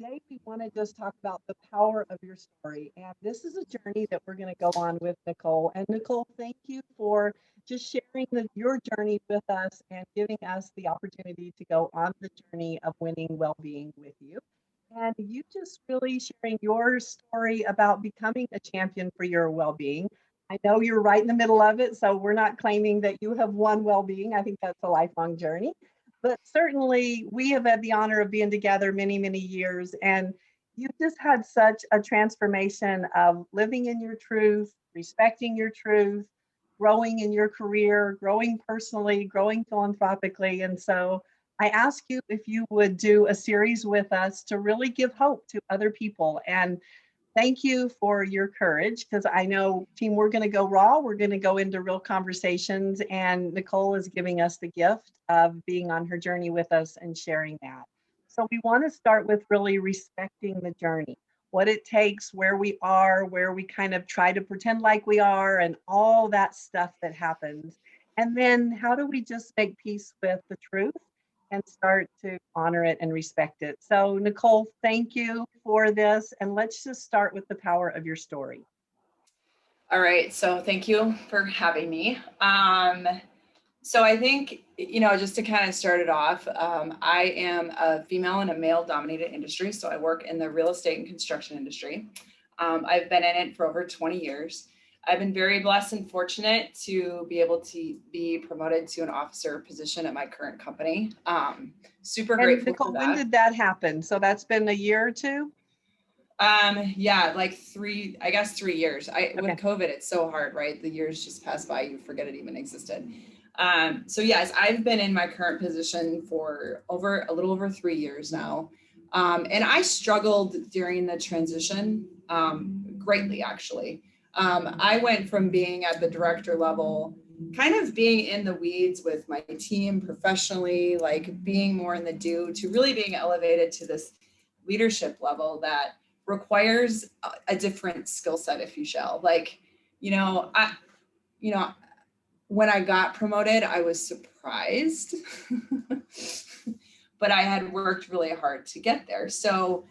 today we want to just talk about the power of your story. And this is a journey that we're going to go on with Nicole. And Nicole, thank you for just sharing your journey with us and giving us the opportunity to go on the journey of winning well-being with you. And you just really sharing your story about becoming a champion for your well-being. I know you're right in the middle of it, so we're not claiming that you have won well-being. I think that's a lifelong journey. But certainly, we have had the honor of being together many, many years, and you just had such a transformation of living in your truth, respecting your truth, growing in your career, growing personally, growing philanthropically. And so I ask you if you would do a series with us to really give hope to other people. And thank you for your courage, because I know, team, we're going to go raw. We're going to go into real conversations. And Nicole is giving us the gift of being on her journey with us and sharing that. So we want to start with really respecting the journey, what it takes, where we are, where we kind of try to pretend like we are, and all that stuff that happens. And then how do we just make peace with the truth and start to honor it and respect it. So, Nicole, thank you for this. And let's just start with the power of your story. All right. So thank you for having me. So I think, just to kind of start it off, I am a female in a male dominated industry. So I work in the real estate and construction industry. I've been in it for over 20 years. I've been very blessed and fortunate to be able to be promoted to an officer position at my current company. Super grateful Nicole, for that. when did that happen? So that's been a year or two? Yeah, like 3 years. With COVID, it's so hard, right? The years just pass by, you forget it even existed. So yes, I've been in my current position for a little over 3 years now. And I struggled during the transition, greatly, actually. I went from being at the director level, kind of being in the weeds with my team professionally, like being more in the do, to really being elevated to this leadership level that requires a different skill set, if you shall. Like, when I got promoted, I was surprised, but I had worked really hard to get there. So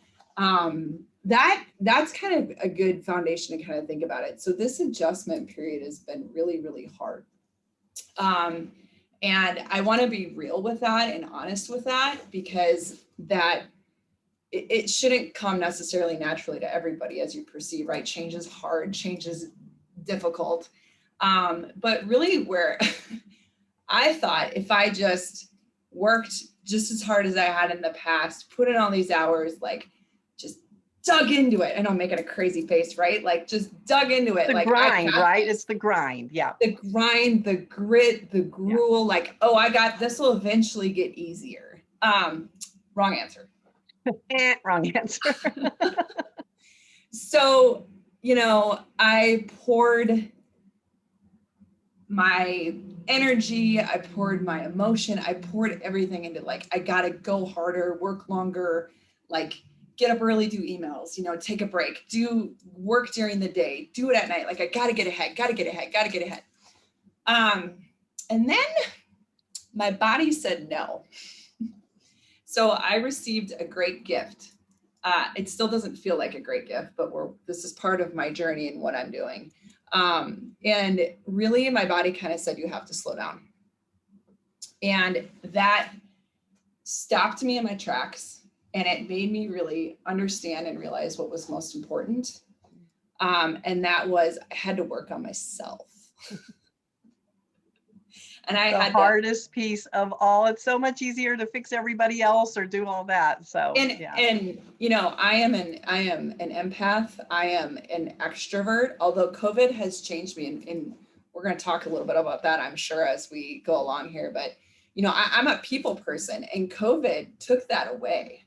that's kind of a good foundation to kind of think about it. So this adjustment period has been really, really hard. And I want to be real with that and honest with that, because it shouldn't come necessarily naturally to everybody as you perceive, right? Change is hard, change is difficult. But really where I thought if I just worked just as hard as I had in the past, put in all these hours, like just dug into it. I know I'm making a crazy face, right? Like just dug into it. The like grind, right? It's the grind. Yeah. The grind, the grit, the gruel, like, oh, this will eventually get easier. Wrong answer. Wrong answer. So, I poured my energy, I poured my emotion, I poured everything into I gotta go harder, work longer, get up early, do emails, take a break, do work during the day, do it at night. I gotta get ahead. And then my body said no. So I received a great gift. It still doesn't feel like a great gift, but this is part of my journey and what I'm doing. And really my body kind of said, you have to slow down. And that stopped me in my tracks, and it made me really understand and realize what was most important. And that was, I had to work on myself. And I had the hardest piece of all. It's so much easier to fix everybody else or do all that. So I am an empath. I am an extrovert. Although COVID has changed me, and we're going to talk a little bit about that, I'm sure, as we go along here. But I'm a people person, and COVID took that away,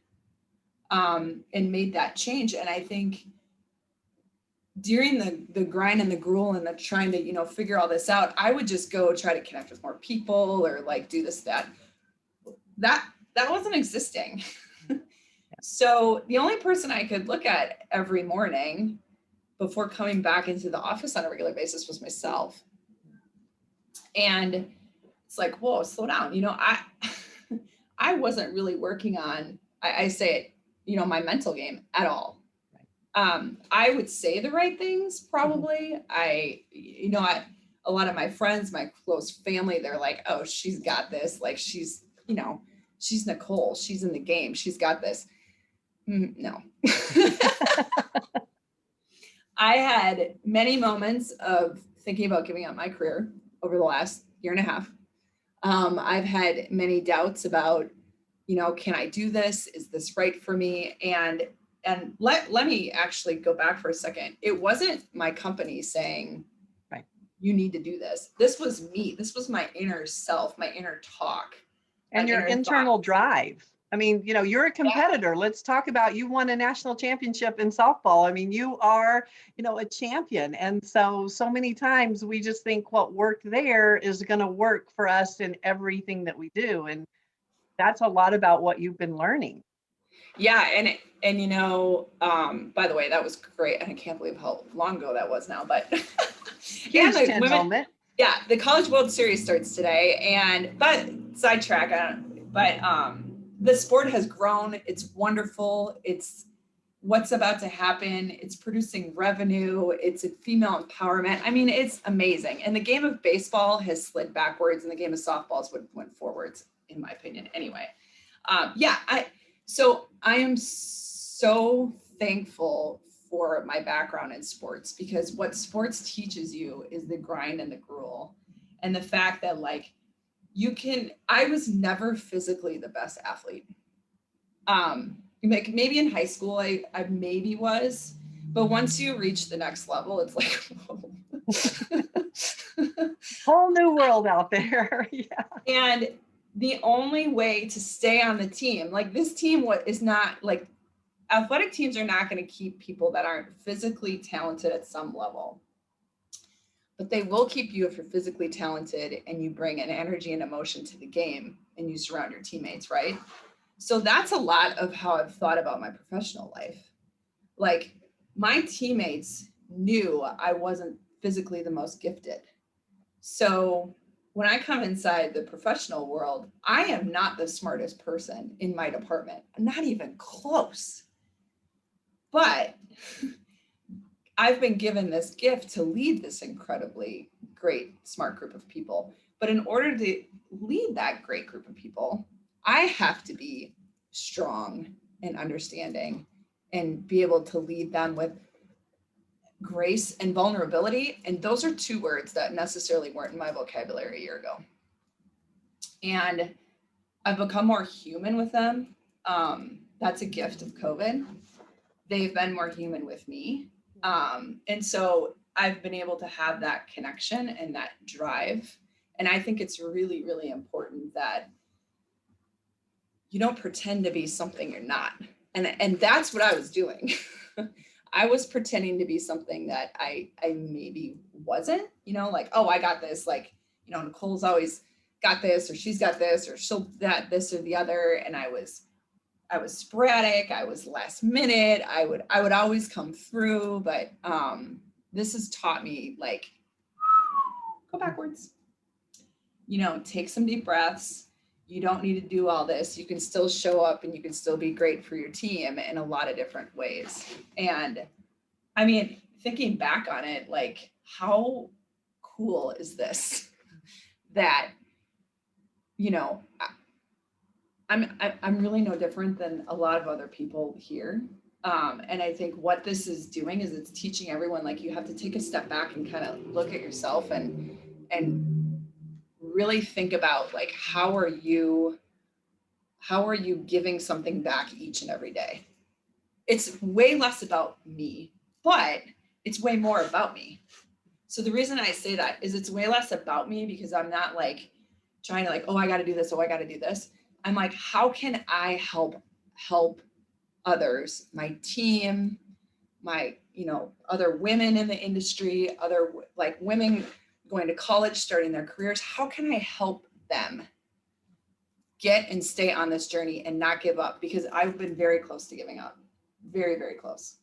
and made that change. And I think during the grind and the gruel and the trying to, figure all this out, I would just go try to connect with more people or do this, that wasn't existing. So the only person I could look at every morning before coming back into the office on a regular basis was myself. And it's like, whoa, slow down. I wasn't really working on, I say it, my mental game at all. I would say the right things probably. A lot of my friends, my close family, they're like, oh, she's got this. Like she's Nicole. She's in the game. She's got this. No. I had many moments of thinking about giving up my career over the last year and a half. I've had many doubts about, can I do this? Is this right for me? And let me actually go back for a second. It wasn't my company saying, right, you need to do this. This was me. This was my inner self, my inner talk. And your internal drive. I mean, you're a competitor. Yeah. Let's talk about, you won a national championship in softball. I mean, you are, a champion. And so many times we just think what worked there is going to work for us in everything that we do. And that's a lot about what you've been learning. Yeah. And by the way, that was great. And I can't believe how long ago that was now, but huge moment. Yeah. The College World Series starts today, but sidetrack. The sport has grown. It's wonderful. It's what's about to happen. It's producing revenue. It's a female empowerment. I mean, it's amazing. And the game of baseball has slid backwards and the game of softballs went forwards, in my opinion. Anyway, so I am so thankful for my background in sports, because what sports teaches you is the grind and the gruel, and the fact that I was never physically the best athlete. Maybe in high school I maybe was, but once you reach the next level, it's like, whoa. Whole new world out there. Yeah. And the only way to stay on the team, this team, is not athletic teams are not going to keep people that aren't physically talented at some level. But they will keep you if you're physically talented and you bring an energy and emotion to the game and you surround your teammates, right? So that's a lot of how I've thought about my professional life. My teammates knew I wasn't physically the most gifted. So when I come inside the professional world, I am not the smartest person in my department. I'm not even close. But I've been given this gift to lead this incredibly great, smart group of people. But in order to lead that great group of people, I have to be strong and understanding and be able to lead them with grace and vulnerability. And those are two words that necessarily weren't in my vocabulary a year ago. And I've become more human with them. That's a gift of COVID. They've been more human with me. And so I've been able to have that connection and that drive. And I think it's really, really important that you don't pretend to be something you're not. And that's what I was doing. I was pretending to be something that I maybe wasn't, oh, I got this, Nicole's always got this, or she's got this, or she'll that this or the other. And I was sporadic. I was last minute. I would always come through, but this has taught me go backwards, take some deep breaths. You don't need to do all this. You can still show up and you can still be great for your team in a lot of different ways. And I mean, thinking back on it, how cool is this that, I'm really no different than a lot of other people here. And I think what this is doing is it's teaching everyone, you have to take a step back and kind of look at yourself and really think about how are you giving something back each and every day? It's way less about me, but it's way more about me. So the reason I say that is it's way less about me because I'm not trying to oh, I got to do this. Oh, I got to do this. I'm how can I help others, my team, my, other women in the industry, other women going to college, starting their careers. How can I help them get and stay on this journey and not give up? Because I've been very close to giving up. Very, very close.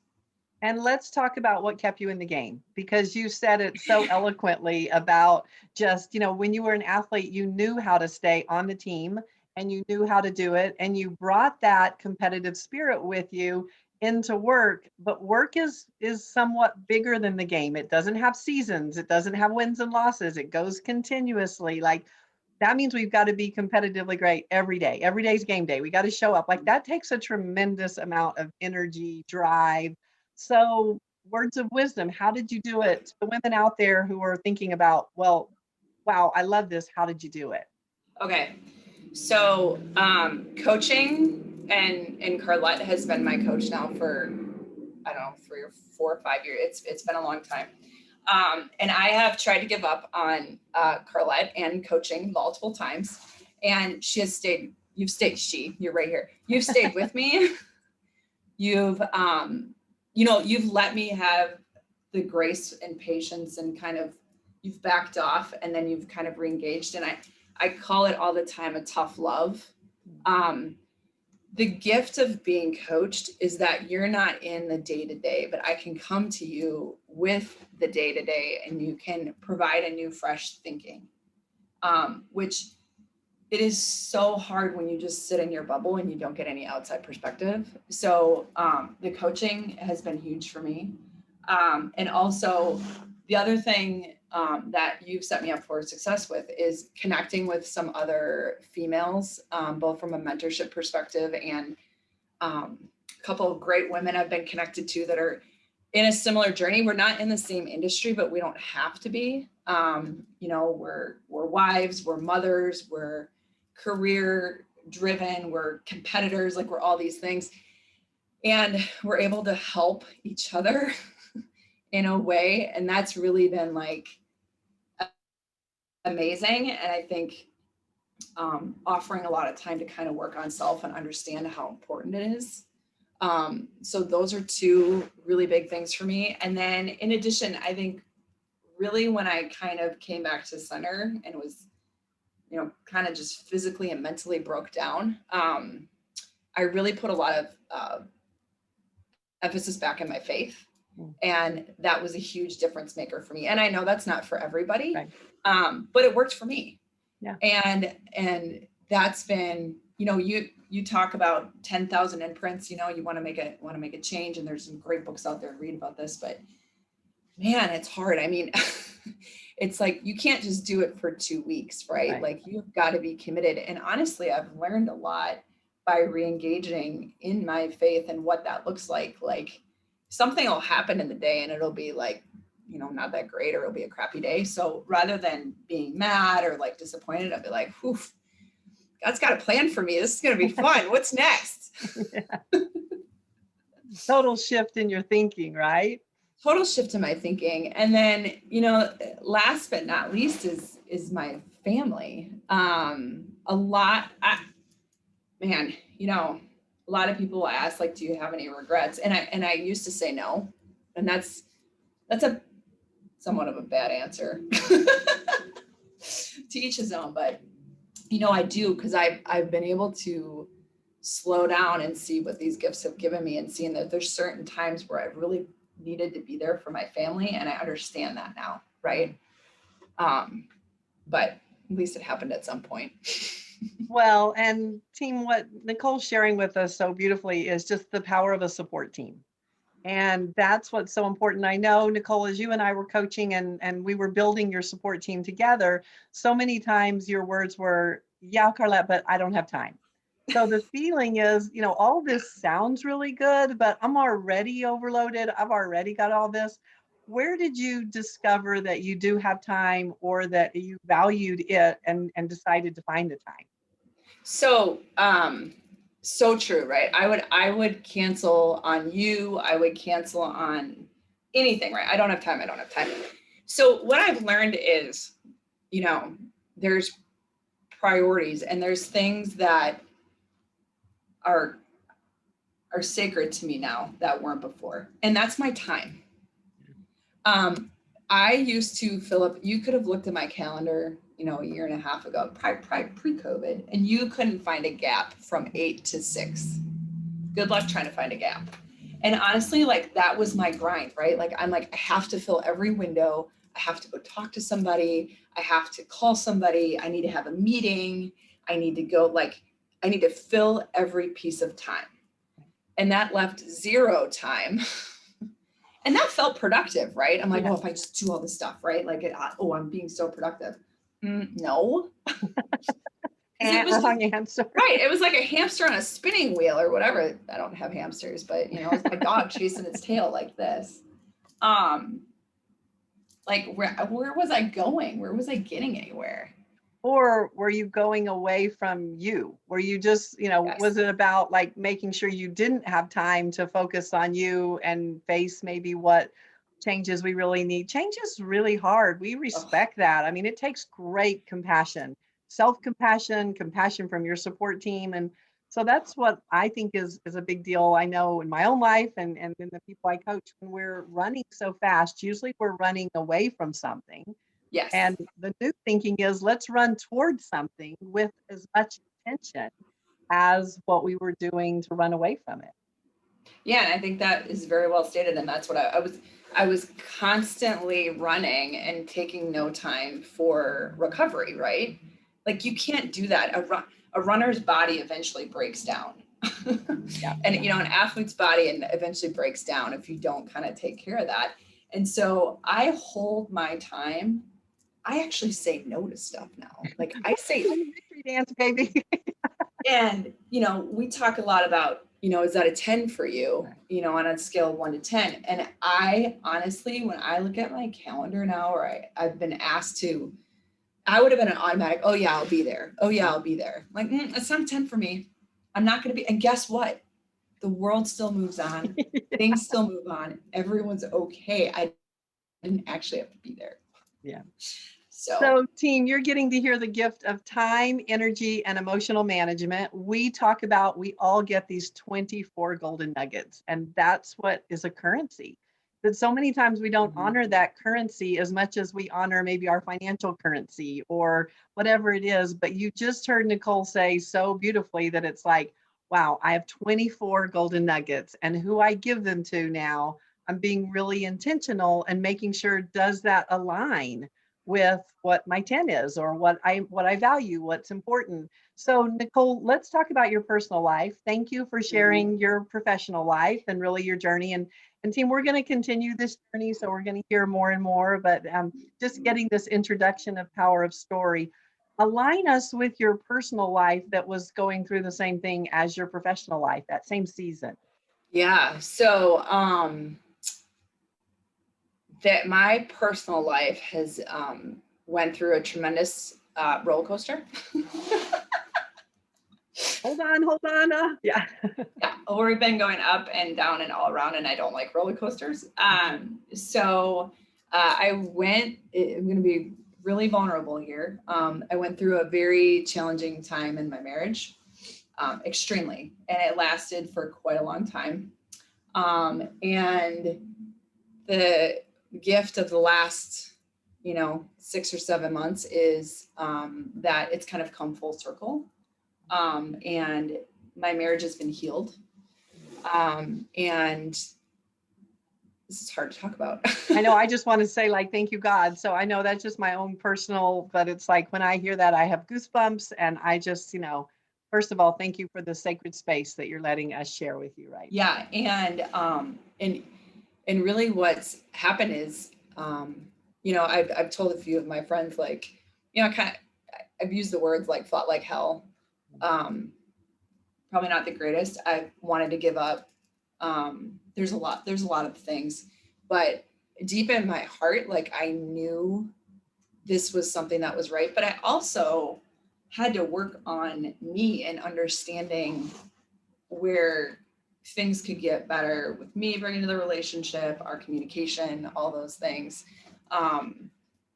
And let's talk about what kept you in the game, because you said it so eloquently about just, when you were an athlete, you knew how to stay on the team and you knew how to do it, and you brought that competitive spirit with you into work. But work is somewhat bigger than the game. It doesn't have seasons, it doesn't have wins and losses, it goes continuously. Like, that means we've got to be competitively great every day. Every day's game day. We got to show up. Like, that takes a tremendous amount of energy, drive. So, words of wisdom, how did you do it? To the women out there who are thinking about, well, wow, I love this. How did you do it? Okay. So coaching and Carlette has been my coach now for, I don't know, 3 or 4 or 5 years. It's been a long time. And I have tried to give up on Carlette and coaching multiple times. And she has stayed, you're right here. You've stayed with me. You've, you've let me have the grace and patience, and kind of, you've backed off, and then you've kind of reengaged. And I call it all the time a tough love. The gift of being coached is that you're not in the day-to-day, but I can come to you with the day-to-day, and you can provide a new, fresh thinking, which it is so hard when you just sit in your bubble and you don't get any outside perspective. So the coaching has been huge for me. And also the other thing that you've set me up for success with is connecting with some other females, both from a mentorship perspective, and a couple of great women I've been connected to that are in a similar journey. We're not in the same industry, but we don't have to be. We're wives, we're mothers, we're career driven, we're competitors, like we're all these things. And we're able to help each other in a way. And that's really been like amazing. And I think offering a lot of time to kind of work on self and understand how important it is. So those are 2 really big things for me. And then in addition, I think really when I kind of came back to center and was, kind of just physically and mentally broke down, I really put a lot of emphasis back in my faith. And that was a huge difference maker for me. And I know that's not for everybody, Right. But it worked for me. Yeah. And that's been, you talk about 10,000 imprints, you want to make a change. And there's some great books out there to read about this, but man, it's hard. I mean, it's like, you can't just do it for 2 weeks, right? Like, you've got to be committed. And honestly, I've learned a lot by re-engaging in my faith and what that looks like. Like, something will happen in the day and it'll be like, not that great, or it'll be a crappy day. So rather than being mad or like disappointed, I'll be like, oof, God's got a plan for me. This is going to be fun. What's next? Total shift in your thinking, right? Total shift in my thinking. And then, last but not least is my family. A lot of people will ask, like, do you have any regrets? And I used to say no. And that's a somewhat of a bad answer. To each his own, but I do, because I've been able to slow down and see what these gifts have given me, and seeing that there's certain times where I've really needed to be there for my family, and I understand that now, right? But at least it happened at some point. Well, and team, what Nicole's sharing with us so beautifully is just the power of a support team. And that's what's so important. I know, Nicole, as you and I were coaching and we were building your support team together, so many times your words were, yeah, Carlette, but I don't have time. So the feeling is, all this sounds really good, but I'm already overloaded. I've already got all this. Where did you discover that you do have time, or that you valued it and decided to find the time? So, so true, right? I would cancel on you. I would cancel on anything, right? I don't have time. So what I've learned is, there's priorities, and there's things that are sacred to me now that weren't before. And that's my time. I used to fill up, you could have looked at my calendar, a year and a half ago, probably pre-COVID, and you couldn't find a gap from 8 to 6. Good luck trying to find a gap. And honestly, like, that was my grind, right? Like, I'm like, I have to fill every window. I have to go talk to somebody. I have to call somebody. I need to have a meeting. I need to go, like, I need to fill every piece of time. And that left 0 time. And that felt productive, right? I'm like, oh, if I just do all this stuff, right? Like, oh, I'm being so productive. No. It was Wrong answer. right. It was like a hamster on a spinning wheel or whatever. I don't have hamsters, but you know, it's my dog chasing its tail like this. Like where was I going? Where was I getting anywhere? Or were you going away from you? Were you just, Yes. was it about like making sure you didn't have time to focus on you and face maybe what changes we really need? Change is really hard. We respect that. I mean, it takes great compassion, self-compassion, compassion from your support team. And so that's what I think is a big deal. I know in my own life and in the people I coach, when we're running so fast, usually we're running away from something. Yes. And the new thinking is let's run towards something with as much intention as what we were doing to run away from it. Yeah, and I think that is very well stated. And that's what I was constantly running and taking no time for recovery, right? Like you can't do that. A runner's body eventually breaks down. Yeah. And you know, an athlete's body and eventually breaks down if you don't kind of take care of that. And so I hold my time. I actually say no to stuff now. Like I say victory dance, baby. and, you know, we talk a lot about, you know, is that a 10 for you, you know, on a scale of 1 to 10. And I honestly, when I look at my calendar now, or I've been asked to, I would have been an automatic, oh yeah, I'll be there. Oh yeah, I'll be there. Like, it's not a 10 for me. I'm not going to be. And guess what? The world still moves on. Things still move on. Everyone's okay. I didn't actually have to be there. Yeah. So team, you're getting to hear the gift of time, energy, and emotional management. We all get these 24 golden nuggets, and that's what is a currency. But so many times we don't honor that currency as much as we honor maybe our financial currency or whatever it is. But you just heard Nicole say so beautifully that it's like, wow, I have 24 golden nuggets, and who I give them to now, I'm being really intentional and making sure, does that align with what my 10 is or what I value, what's important. So Nicole, let's talk about your personal life. Thank you for sharing your professional life and really your journey. And team, we're going to continue this journey. So we're going to hear more and more, but just getting this introduction of power of story, align us with your personal life that was going through the same thing as your professional life, that same season. yeah. So that my personal life has went through a tremendous roller coaster. Hold on. Yeah. Yeah, we've been going up and down and all around, and I don't like roller coasters. So I'm going to be really vulnerable here. I went through a very challenging time in my marriage, extremely, and it lasted for quite a long time. And the gift of the last, 6 or 7 months is that it's kind of come full circle. And my marriage has been healed. And this is hard to talk about. I know, I just want to say thank you, God. So I know that's just my own personal, but it's like when I hear that, I have goosebumps and I just, first of all, thank you for the sacred space that you're letting us share with you, right? Yeah. And really what's happened is, I've told a few of my friends, I've used the words like fought like hell. Probably not the greatest. I wanted to give up. There's a lot of things, but deep in my heart, I knew this was something that was right, but I also had to work on me and understanding where things could get better with me bringing to the relationship, our communication, all those things. I'm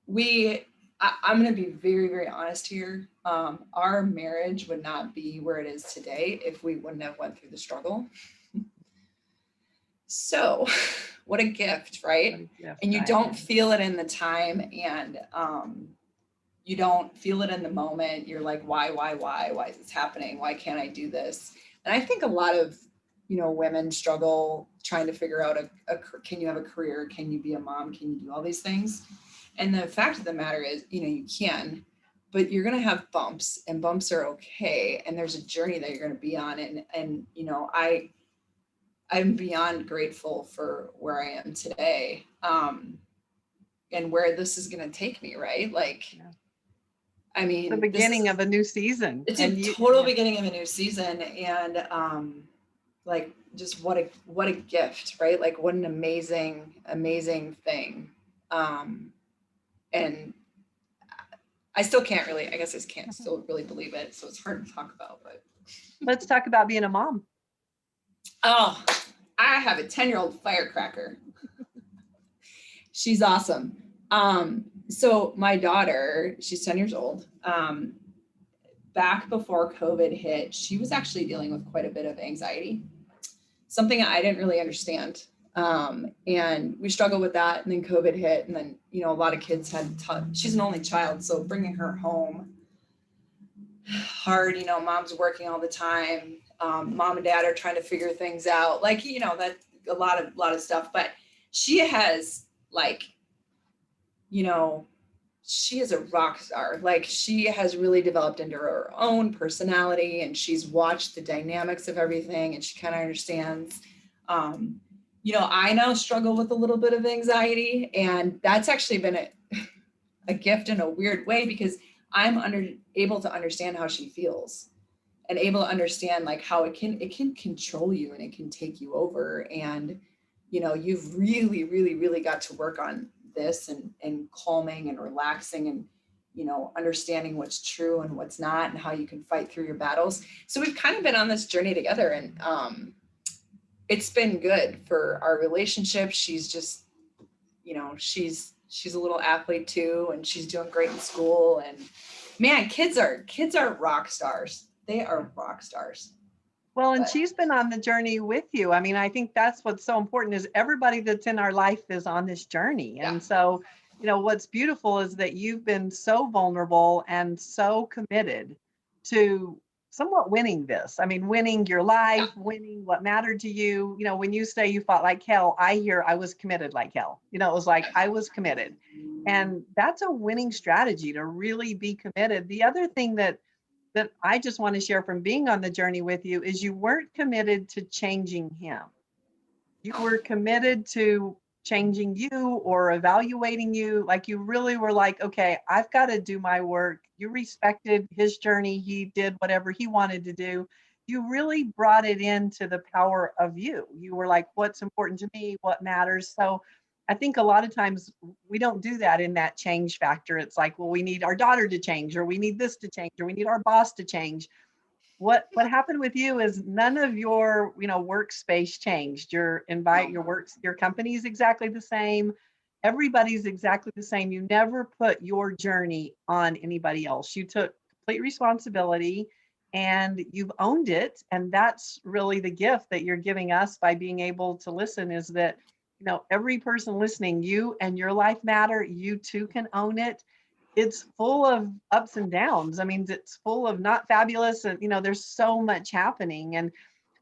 going to be very, very honest here. Our marriage would not be where it is today if we wouldn't have went through the struggle. So what a gift, right? And you don't feel it in the time, and you don't feel it in the moment. You're like, why is this happening? Why can't I do this? And I think a lot of, women struggle trying to figure out can you have a career? Can you be a mom? Can you do all these things? And the fact of the matter is, you can, but you're going to have bumps, and bumps are okay. And there's a journey that you're going to be on. And, you know, I'm beyond grateful for where I am today. And where this is going to take me. Right. Like, Yeah. I mean, The beginning of a new season. it's And a you, total yeah. beginning of a new season. And, like just what a gift, right? Like what an amazing thing. And I still can't really, I guess I just can't still really believe it. So it's hard to talk about, but. Let's talk about being a mom. Oh, I have a 10-year-old firecracker. She's awesome. So my daughter, she's 10 years old. Back before COVID hit, she was actually dealing with quite a bit of anxiety, something I didn't really understand. And we struggled with that. And then COVID hit. And then, you know, a lot of kids she's an only child. So bringing her home, hard, you know, mom's working all the time. Mom and dad are trying to figure things out. Like, you know, that a lot of stuff, but she has like, you know, she is a rock star. Like she has really developed into her own personality, and she's watched the dynamics of everything, and she kind of understands. You know, I now struggle with a little bit of anxiety, and that's actually been a gift in a weird way, because I'm able to understand how she feels, and able to understand like how it can control you, and it can take you over. And, you know, you've really got to work on this, and calming and relaxing, and, you know, understanding what's true and what's not, and how you can fight through your battles. So we've kind of been on this journey together, and it's been good for our relationship. She's just, you know, she's a little athlete too, and she's doing great in school. And man, kids are rock stars. They are rock stars. Well, and But she's been on the journey with you. I mean, I think that's what's so important is everybody that's in our life is on this journey. yeah, And so, you know, what's beautiful is that you've been so vulnerable and so committed to somewhat winning this. I mean, winning your yeah, life, winning what mattered to you. You know, when you say you fought like hell, I hear I was committed like hell. You know, it was like I was committed. And that's a winning strategy to really be committed. The other thing that I just want to share from being on the journey with you is you weren't committed to changing him. You were committed to changing you or evaluating you. Like you really were like, okay, I've got to do my work. You respected his journey. He did whatever he wanted to do. You really brought it into the power of you. You were like, what's important to me? What matters? So I think a lot of times we don't do that in that change factor. It's like, well, we need our daughter to change, or we need this to change, or we need our boss to change. What happened with you is none of your, you know, workspace changed. no, Your company is exactly the same. Everybody's exactly the same. You never put your journey on anybody else. You took complete responsibility and you've owned it. And that's really the gift that you're giving us by being able to listen, is that, you know, every person listening, you and your life matter. You too can own it. It's full of ups and downs. I mean, it's full of not fabulous, and you know, there's so much happening. And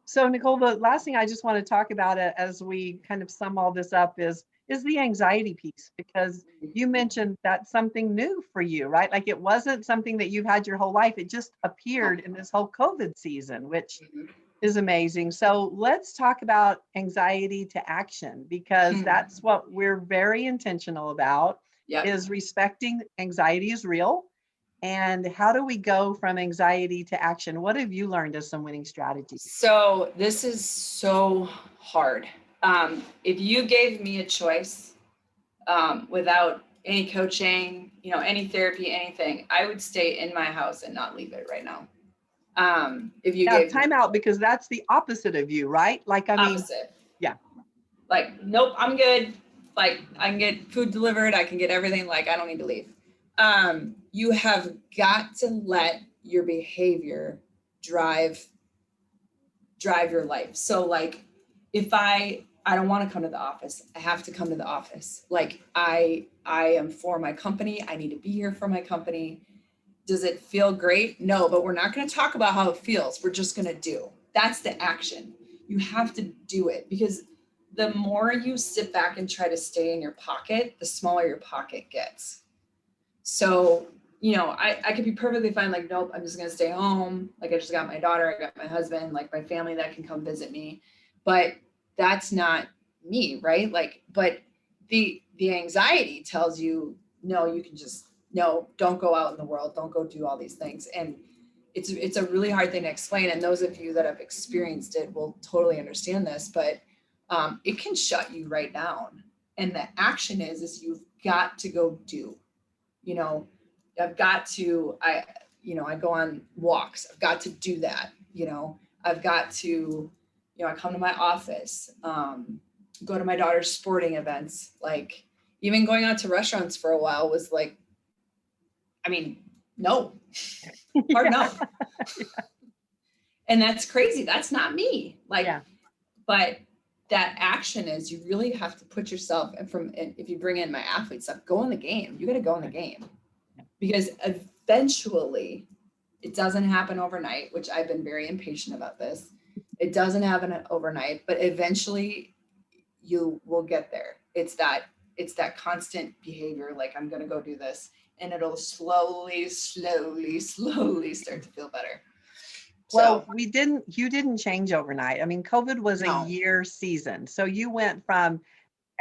so, Nicole, the last thing I just want to talk about as we kind of sum all this up is the anxiety piece, because you mentioned that's something new for you, right? Like it wasn't something that you've had your whole life. It just appeared in this whole COVID season, which is amazing. So let's talk about anxiety to action, because that's what we're very intentional about, yep. is respecting anxiety is real. And how do we go from anxiety to action? What have you learned as some winning strategies? So this is so hard. If you gave me a choice, without any coaching, you know, any therapy, anything, I would stay in my house and not leave it right now. If you Now, gave me time out, because that's the opposite of you, right? Like, I mean, opposite, yeah. like, nope, I'm good. Like I can get food delivered. I can get everything. Like I don't need to leave. You have got to let your behavior drive your life. So like if I don't want to come to the office, I have to come to the office. Like I am for my company. I need to be here for my company. Does it feel great? No, but we're not going to talk about how it feels. We're just going to do. That's the action. You have to do it, because the more you sit back and try to stay in your pocket, the smaller your pocket gets. So I could be perfectly fine. Like, nope, I'm just going to stay home. Like, I just got my daughter, I got my husband, like my family that can come visit me. But that's not me, right? Like, but the anxiety tells you, no, you can just, no, don't go out in the world. Don't go do all these things. And it's a really hard thing to explain. And those of you that have experienced it will totally understand this, but it can shut you right down. And the action is you've got to go do, you know, I've got to, I go on walks. I've got to do that. I've got to, I come to my office, go to my daughter's sporting events. Like, even going out to restaurants for a while was like, I mean, no, hard no. And that's crazy. That's not me. Like, but that action is, you really have to put yourself, and if you bring in my athlete stuff, go in the game. You got to go in the game, because eventually it doesn't happen overnight, which I've been very impatient about this. It doesn't happen overnight, but eventually you will get there. It's that constant behavior. Like, I'm going to go do this, and it'll slowly start to feel better. Well, you didn't change overnight. I mean, COVID was a year season. So you went from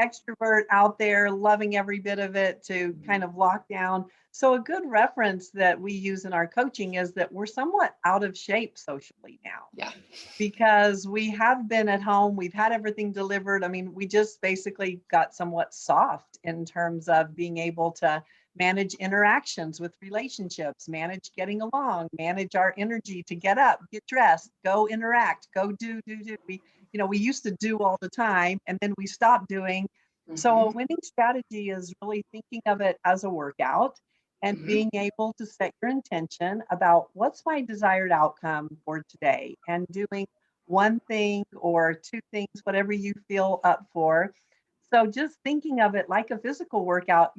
extrovert out there, loving every bit of it, to kind of lockdown. So a good reference that we use in our coaching is that we're somewhat out of shape socially now. Yeah. Because we have been at home, we've had everything delivered. I mean, we just basically got somewhat soft in terms of being able to manage interactions with relationships, manage getting along, manage our energy to get up, get dressed, go interact, go do. We used to do all the time, and then we stopped doing. Mm-hmm. So a winning strategy is really thinking of it as a workout and mm-hmm. being able to set your intention about what's my desired outcome for today, and doing one thing or two things, whatever you feel up for. So just thinking of it like a physical workout,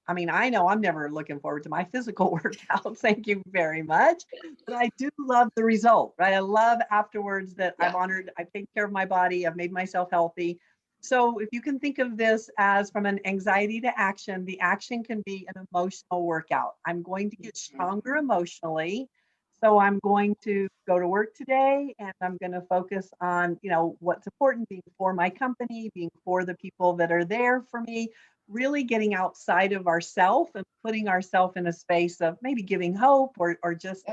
I know I'm never looking forward to my physical workout. Thank you very much. But I do love the result, right? I love afterwards that I've taken care of my body, I've made myself healthy. So if you can think of this as from an anxiety to action, the action can be an emotional workout. I'm going to get stronger emotionally. So I'm going to go to work today, and I'm going to focus on, what's important, being for my company, being for the people that are there for me, really getting outside of ourselves and putting ourselves in a space of maybe giving hope or just,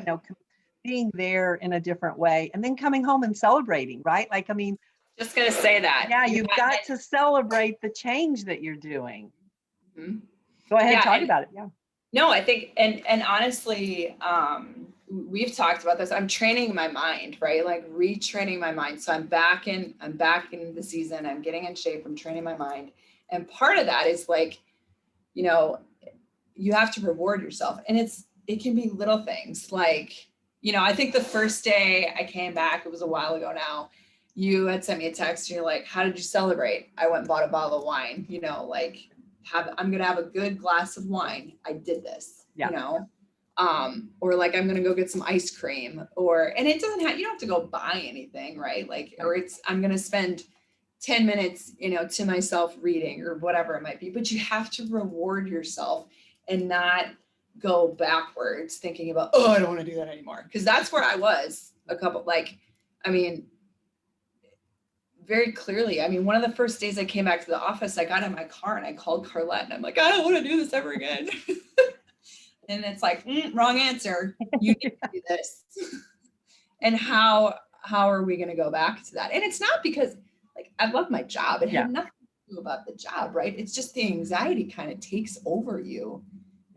being there in a different way, and then coming home and celebrating, right? Like, just going to say that. Yeah, you've got to celebrate the change that you're doing. Mm-hmm. Go ahead, talk about it. Yeah. No, I think, and honestly, we've talked about this. I'm training my mind, right? Like retraining my mind. So I'm back in the season. I'm getting in shape. I'm training my mind. And part of that is like, you have to reward yourself. And it can be little things like, I think the first day I came back, it was a while ago now, you had sent me a text and you're like, how did you celebrate? I went and bought a bottle of wine, I'm going to have a good glass of wine. I did this, or like, I'm going to go get some ice cream, and it doesn't have, you don't have to go buy anything, right? Like, or I'm going to spend 10 minutes, to myself reading or whatever it might be, but you have to reward yourself and not go backwards thinking about, I don't want to do that anymore. Cause that's where I was very clearly. One of the first days I came back to the office, I got in my car and I called Carlette and I'm like, I don't want to do this ever again. And it's like, wrong answer. You need to do this. And how are we going to go back to that? And it's not because I love my job. It had nothing to do about the job, right? It's just the anxiety kind of takes over you.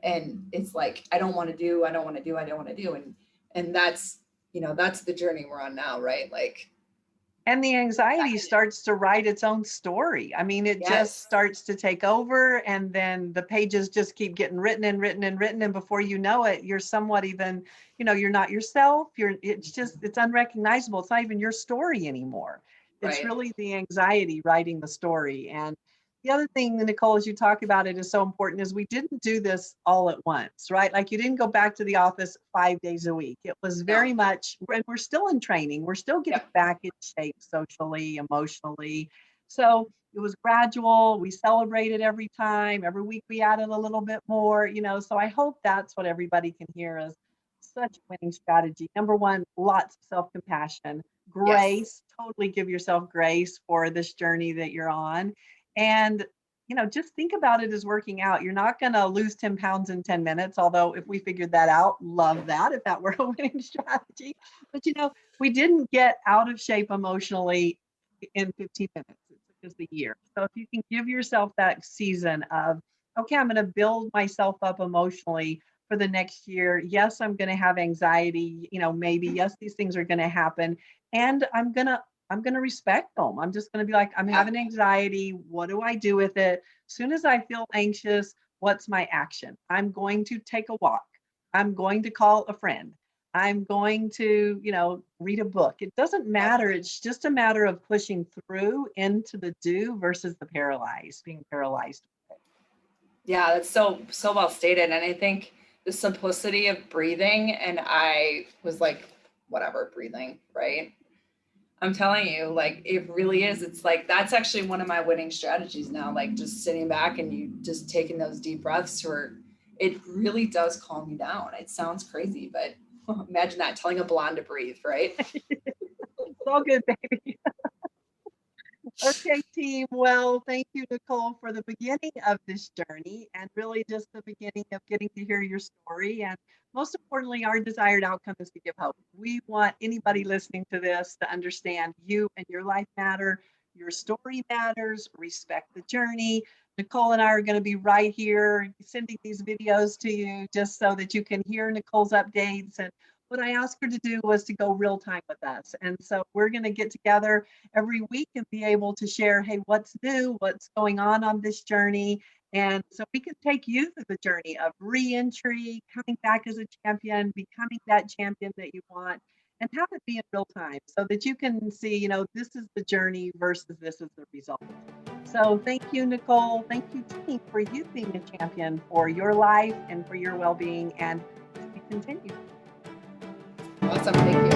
And it's like, I don't want to do. And that's, that's the journey we're on now, right? And the anxiety starts to write its own story. It just starts to take over, and then the pages just keep getting written. And before you know it, you're somewhat even, you're not yourself. It's unrecognizable. It's not even your story anymore. It's really the anxiety writing the story. And the other thing, Nicole, as you talk about it, is so important, is we didn't do this all at once, right? Like, you didn't go back to the office 5 days a week. It was very much, and we're still in training. We're still getting back in shape socially, emotionally. So it was gradual. We celebrated every time. Every week we added a little bit more, so I hope that's what everybody can hear is such a winning strategy. Number one, lots of self-compassion, Yes. grace, totally give yourself grace for this journey that you're on. And just think about it as working out. You're not going to lose 10 pounds in 10 minutes. Although if we figured that out, love that if that were a winning strategy. But we didn't get out of shape emotionally in 15 minutes. It took us the year. So if you can give yourself that season of, okay, I'm going to build myself up emotionally for the next year. Yes, I'm going to have anxiety, maybe yes, these things are going to happen. And I'm going to respect them. I'm just going to be like, I'm Yeah. having anxiety. What do I do with it? As soon as I feel anxious, what's my action? I'm going to take a walk. I'm going to call a friend. I'm going to, read a book. It doesn't Yep. matter. It's just a matter of pushing through into the do versus the paralyzed, being paralyzed. Yeah, that's so well stated. And I think the simplicity of breathing, and I was like, whatever, breathing, right? I'm telling you, like it really is. It's like that's actually one of my winning strategies now. Like just sitting back and you just taking those deep breaths, or it really does calm you down. It sounds crazy, but imagine that telling a blonde to breathe, right? It's all good, baby. Okay, team. Well, thank you, Nicole, for the beginning of this journey and really just the beginning of getting to hear your story. And most importantly, our desired outcome is to give hope. We want anybody listening to this to understand you and your life matter. Your story matters. Respect the journey. Nicole and I are going to be right here sending these videos to you just so that you can hear Nicole's updates. And what I asked her to do was to go real time with us. And so we're going to get together every week and be able to share, hey, what's new, what's going on this journey. And so we can take you through the journey of re-entry, coming back as a champion, becoming that champion that you want, and have it be in real time so that you can see, this is the journey versus this is the result. So thank you, Nicole. Thank you, team, for you being a champion for your life and for your well-being. And to be continued. Awesome. Thank you.